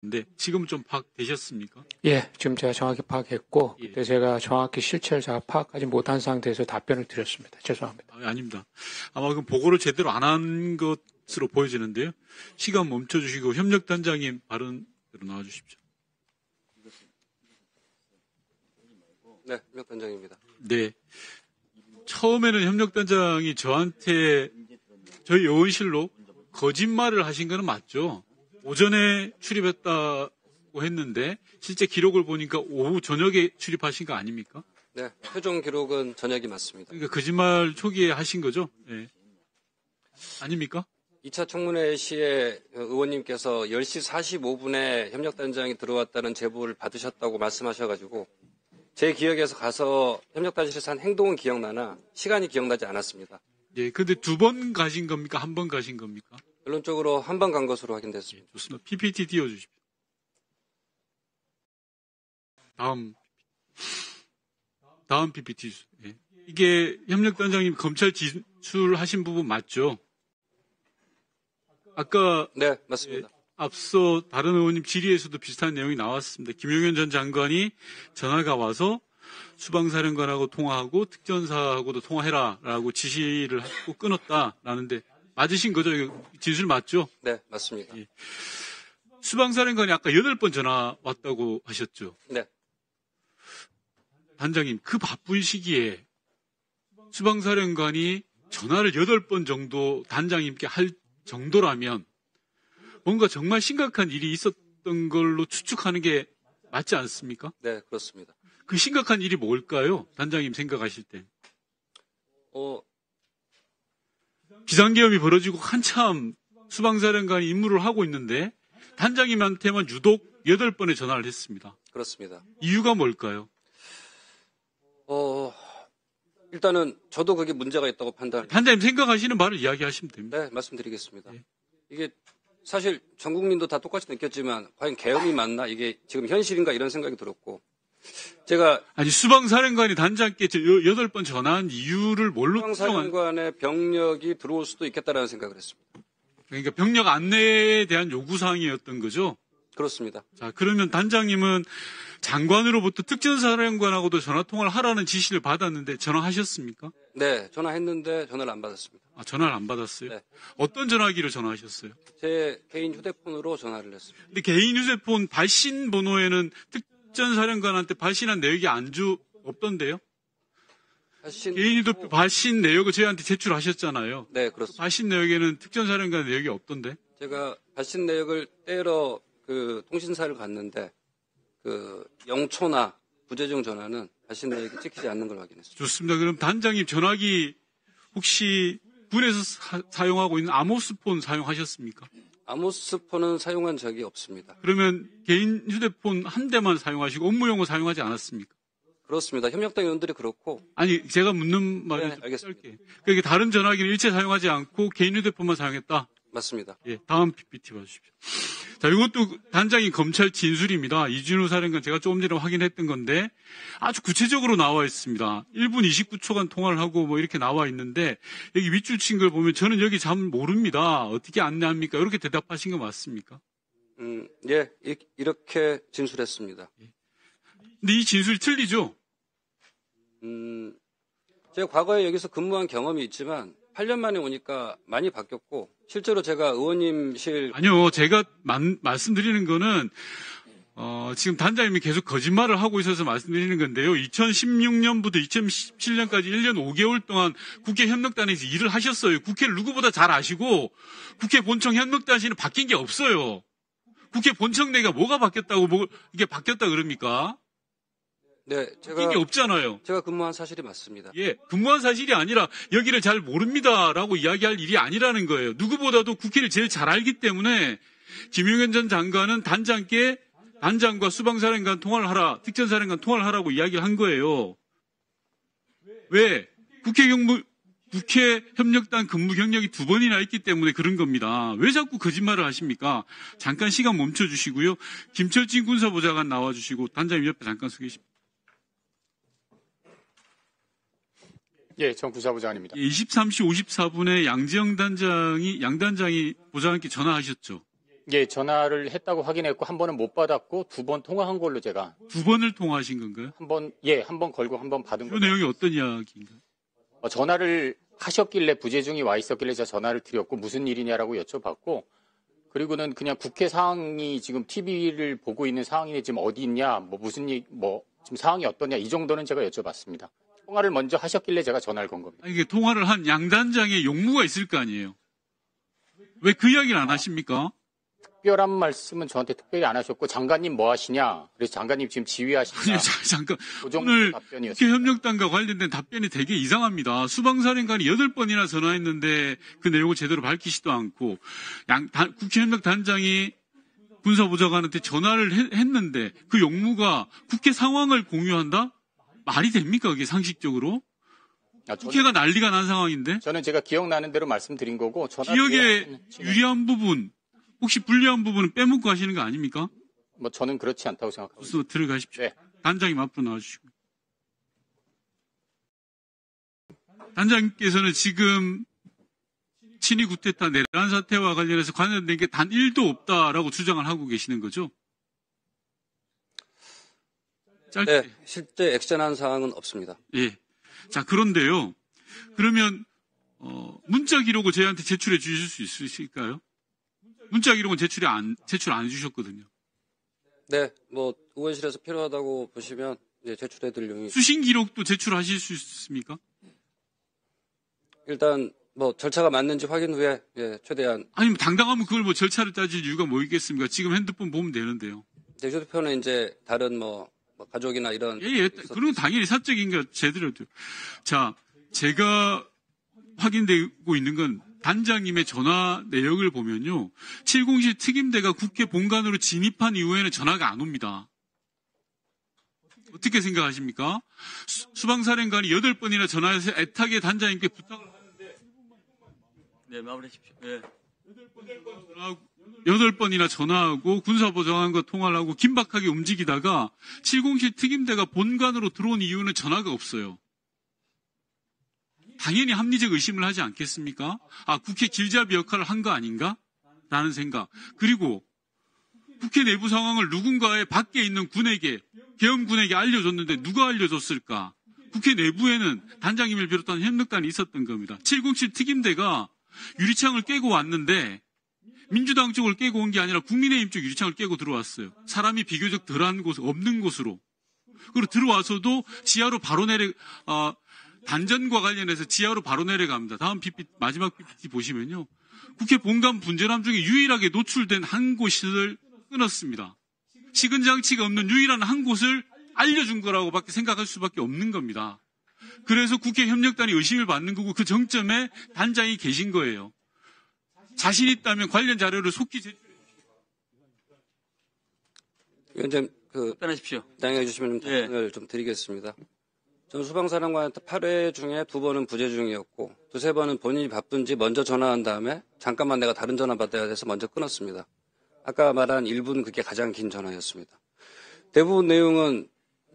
근데 지금 좀 파악되셨습니까? 예, 지금 제가 정확히 파악했고, 예. 그때 제가 정확히 실체를 제가 파악하지 못한 상태에서 답변을 드렸습니다. 죄송합니다. 아닙니다. 아마 그 보고를 제대로 안 한 것으로 보여지는데요. 시간 멈춰주시고 협력단장님 발언으로 나와주십시오. 네, 협력단장입니다. 네. 처음에는 협력단장이 저한테 저희 의원실로 거짓말을 하신 거는 맞죠? 오전에 출입했다고 했는데 실제 기록을 보니까 오후 저녁에 출입하신 거 아닙니까? 네, 최종 기록은 저녁이 맞습니다. 그러니까 거짓말 초기에 하신 거죠? 네. 아닙니까? 2차 청문회 시에 의원님께서 10시 45분에 협력단장이 들어왔다는 제보를 받으셨다고 말씀하셔가지고 제 기억에서 가서 협력단실에서 한 행동은 기억나나 시간이 기억나지 않았습니다. 예, 근데 2번 가신 겁니까? 1번 가신 겁니까? 결론적으로 한 번 간 것으로 확인됐습니다. 예, 좋습니다. PPT 띄워주십시오. 다음 PPT. 예. 이게 협력단장님 검찰 진술하신 부분 맞죠? 아까 네, 맞습니다. 예, 앞서 다른 의원님 질의에서도 비슷한 내용이 나왔습니다. 김용현 전 장관이 전화가 와서 수방사령관하고 통화하고 특전사하고도 통화해라라고 지시를 하고 끊었다라는데 맞으신 거죠? 이거 진술 맞죠? 네, 맞습니다. 예. 수방사령관이 아까 8번 전화 왔다고 하셨죠? 네. 단장님, 그 바쁜 시기에 수방사령관이 전화를 8번 정도 단장님께 할 정도라면 뭔가 정말 심각한 일이 있었던 걸로 추측하는 게 맞지 않습니까? 네, 그렇습니다. 그 심각한 일이 뭘까요? 단장님 생각하실 때. 비상계엄이 벌어지고 한참 수방사령관이 임무를 하고 있는데 단장님한테만 유독 8번의 전화를 했습니다. 그렇습니다. 이유가 뭘까요? 일단은 저도 그게 문제가 있다고 판단합니다. 단장님 생각하시는 말을 이야기하시면 됩니다. 네, 말씀드리겠습니다. 네. 이게 사실 전 국민도 다 똑같이 느꼈지만 과연 계엄이 맞나? 이게 지금 현실인가? 이런 생각이 들었고 제가 아니 수방사령관이 단장께 8번 전화한 이유를 뭘로 추정한? 수방사령관의 병력이 들어올 수도 있겠다라는 생각을 했습니다. 그러니까 병력 안내에 대한 요구사항이었던 거죠? 그렇습니다. 자, 그러면 단장님은 장관으로부터 특전사령관하고도 전화통화를 하라는 지시를 받았는데 전화하셨습니까? 네, 전화했는데 전화를 안 받았습니다. 아, 전화를 안 받았어요? 네. 어떤 전화기로 전화하셨어요? 제 개인 휴대폰으로 전화를 했습니다. 근데 개인 휴대폰 발신 번호에는 특전사령관한테 발신한 내역이 없던데요? 개인 휴대폰 발신 내역을 저희한테 제출하셨잖아요. 네, 그렇습니다. 발신 내역에는 특전사령관 내역이 없던데? 제가 발신 내역을 떼러 그 통신사를 갔는데 그 영초나 부재중 전화는 발신 내역이 찍히지 않는 걸 확인했습니다. 좋습니다. 그럼 단장님 전화기 혹시 군에서 사용하고 있는 아모스폰 사용하셨습니까? 아모스폰은 사용한 적이 없습니다. 그러면 개인 휴대폰 한 대만 사용하시고 업무용으로 사용하지 않았습니까? 그렇습니다. 협력당 의원들이 그렇고. 아니 제가 묻는 말이 네, 알겠습니다. 짧게. 그러니까 다른 전화기는 일체 사용하지 않고 개인 휴대폰만 사용했다. 맞습니다. 예, 다음 PPT 봐주십시오. 자, 이것도 단장이 검찰 진술입니다. 이준우 사령관 제가 조금 전에 확인했던 건데 아주 구체적으로 나와 있습니다. 1분 29초간 통화를 하고 뭐 이렇게 나와 있는데 여기 윗줄 친 걸 보면 저는 여기 잘 모릅니다. 어떻게 안내합니까? 이렇게 대답하신 거 맞습니까? 예, 이렇게 진술했습니다. 근데 이 진술이 틀리죠? 제가 과거에 여기서 근무한 경험이 있지만 8년 만에 오니까 많이 바뀌었고 실제로 제가 의원님실 아니요. 제가 말씀드리는 거는 지금 단장님이 계속 거짓말을 하고 있어서 말씀드리는 건데요. 2016년부터 2017년까지 1년 5개월 동안 국회 협력단에서 일을 하셨어요. 국회를 누구보다 잘 아시고 국회 본청 협력단실은 바뀐 게 없어요. 국회 본청 내가 뭐가 바뀌었다고 이게 바뀌었다 그럽니까? 네, 바뀐 게 없잖아요. 제가 근무한 사실이 맞습니다. 예, 근무한 사실이 아니라 여기를 잘 모릅니다라고 이야기할 일이 아니라는 거예요. 누구보다도 국회를 제일 잘 알기 때문에 김용현 전 장관은 단장께 단장과 수방사령관 통화를 하라, 특전사령관 통화를 하라고 이야기를 한 거예요. 왜? 국회 협력단 근무 경력이 2번이나 있기 때문에 그런 겁니다. 왜 자꾸 거짓말을 하십니까? 잠깐 시간 멈춰주시고요. 김철진 군사보좌관 나와주시고 단장님 옆에 잠깐 서 계십니다. 예, 전 군사부장입니다. 23시 54분에 양 단장이 보좌관께 전화하셨죠? 예, 전화를 했다고 확인했고 한 번은 못 받았고 2번 통화한 걸로 제가 두 번을 통화하신 건가요? 한 번 걸고 한 번 받은 그 거죠. 내용이 어떤 이야기인가요? 전화를 하셨길래 부재중이 와 있었길래 제가 전화를 드렸고 무슨 일이냐라고 여쭤봤고 그리고는 그냥 국회 상황이 지금 TV를 보고 있는 상황이 지금 어디 있냐, 뭐 무슨 일, 뭐 지금 상황이 어떠냐 이 정도는 제가 여쭤봤습니다. 통화를 먼저 하셨길래 제가 전화를 건 겁니다. 아니, 이게 통화를 한 양 단장의 용무가 있을 거 아니에요. 왜 그 이야기를 안 하십니까? 특별한 말씀은 저한테 특별히 안 하셨고 장관님 뭐 하시냐? 그래서 장관님 지금 지휘하시냐? 아니, 잠깐. 그 정도 오늘 답변이었습니다. 국회 협력단과 관련된 답변이 되게 이상합니다. 수방사령관이 8번이나 전화했는데 그 내용을 제대로 밝히지도 않고 국회 협력단장이 군사보좌관한테 전화를 했는데 그 용무가 국회 상황을 공유한다? 말이 됩니까? 그게 상식적으로? 국회가 난리가 난 상황인데? 저는 제가 기억나는 대로 말씀드린 거고 기억에 유리한 부분, 혹시 불리한 부분은 빼먹고 하시는 거 아닙니까? 뭐 저는 그렇지 않다고 생각합니다. 그래서 들어가십시오. 네. 단장님 앞으로 나와주시고. 단장님께서는 지금 친위 구테타 내란 사태와 관련해서 관련된 게 단 1도 없다라고 주장을 하고 계시는 거죠? 짧게. 네, 실제 액션한 사항은 없습니다. 예. 자, 그런데요. 그러면 문자 기록을 저희한테 제출해 주실 수 있으실까요? 문자 기록은 제출 안 해주셨거든요. 네, 뭐 의원실에서 필요하다고 보시면 제출해드릴 용이. 수신 기록도 제출하실 수 있습니까? 일단 뭐 절차가 맞는지 확인 후에 최대한. 아니, 당당하면 그걸 뭐 절차를 따질 이유가 뭐 있겠습니까? 지금 핸드폰 보면 되는데요. 제 휴대폰은 이제 다른 뭐 가족이나 이런. 예. 그런 건 당연히 사적인 게 제대로 돼요. 자, 제가 확인되고 있는 건 단장님의 전화 내역을 보면요. 707 특임대가 국회 본관으로 진입한 이후에는 전화가 안 옵니다. 어떻게 생각하십니까? 수방사령관이 8번이나 전화해서 애타게 단장님께 부탁을 하는데. 네, 마무리하십시오. 네. 8번이나 전화하고 군사보좌관과 통화를 하고 긴박하게 움직이다가 707 특임대가 본관으로 들어온 이유는 전화가 없어요. 당연히 합리적 의심을 하지 않겠습니까? 아, 국회 길잡이 역할을 한 거 아닌가? 라는 생각. 그리고 국회 내부 상황을 누군가의 밖에 있는 군에게, 계엄군에게 알려줬는데 누가 알려줬을까? 국회 내부에는 단장님을 비롯한 협력단이 있었던 겁니다. 707 특임대가 유리창을 깨고 왔는데 민주당 쪽을 깨고 온 게 아니라 국민의힘 쪽 유리창을 깨고 들어왔어요. 사람이 비교적 덜한 곳, 없는 곳으로. 그리고 들어와서도 지하로 바로 단전과 관련해서 지하로 바로 내려갑니다. 다음 마지막 PPT 보시면요. 국회 본관 분전함 중에 유일하게 노출된 한 곳을 끊었습니다. 식은 장치가 없는 유일한 한 곳을 알려준 거라고 밖에 생각할 수밖에 없는 겁니다. 그래서 국회 협력단이 의심을 받는 거고 그 정점에 단장이 계신 거예요. 자신 있다면 관련 자료를 속히 제출해 주시기 바랍니다. 위원장 답변하십시오. 양해해 주시면 답변을 좀 드리겠습니다. 전 수방사령관한테 8회 중에 2번은 부재중이었고 2-3번은 본인이 바쁜지 먼저 전화한 다음에 잠깐만 내가 다른 전화 받아야 돼서 먼저 끊었습니다. 아까 말한 1분 그게 가장 긴 전화였습니다. 대부분 내용은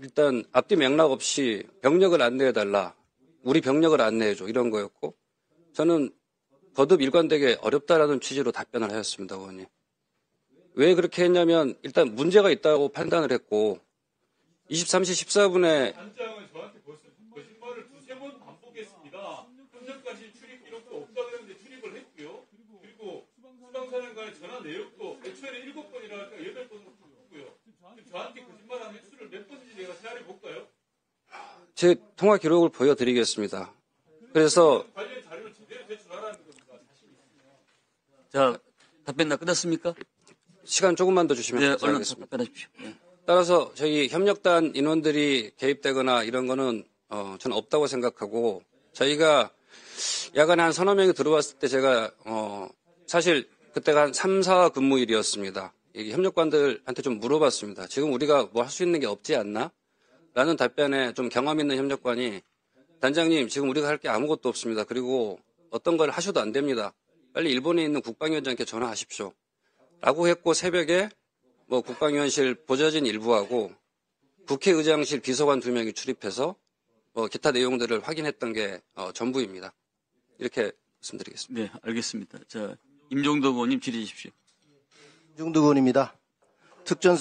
일단 앞뒤 맥락 없이 병력을 안내해달라. 우리 병력을 안내해줘. 이런 거였고 저는 거듭 일관되게 어렵다라는 취지로 답변을 하였습니다. 의원님. 왜 그렇게 했냐면 일단 문제가 있다고 판단을 했고 23시 14분에 단장은 저한테 벌써 거짓말을 2-3번 반복했습니다. 현재까지 출입 기록도 없다 그랬는데 출입을 했고요. 그리고 수방사령관의 전화 내역도 애초에는 7번이라 할까 8번으로 바꾸고요. 저한테 거짓말한 횟수를 몇 번인지 제가 세알해 볼까요? 제 통화 기록을 보여드리겠습니다. 그래서 관련 자료를 제대로 제출하라는 겁니다. 자, 답변 다 끝났습니까? 시간 조금만 더 주시면 네, 얼른 감사하겠습니다. 답변하십시오. 네. 따라서 저희 협력단 인원들이 개입되거나 이런 거는 저는 없다고 생각하고 저희가 야간에 한 서너 명이 들어왔을 때 제가 사실 그때가 한 3, 4 근무일이었습니다. 협력관들한테 좀 물어봤습니다. 지금 우리가 뭐 할 수 있는 게 없지 않나? 라는 답변에 좀 경험 있는 협력관이 단장님 지금 우리가 할 게 아무것도 없습니다. 그리고 어떤 걸 하셔도 안 됩니다. 빨리 일본에 있는 국방위원장께 전화하십시오. 라고 했고 새벽에 뭐 국방위원실 보좌진 일부하고 국회의장실 비서관 2명이 출입해서 뭐 기타 내용들을 확인했던 게 전부입니다. 이렇게 말씀드리겠습니다. 네, 알겠습니다. 자, 임종덕 의원님 질의해 주십시오. 중두 의원입니다. 특전사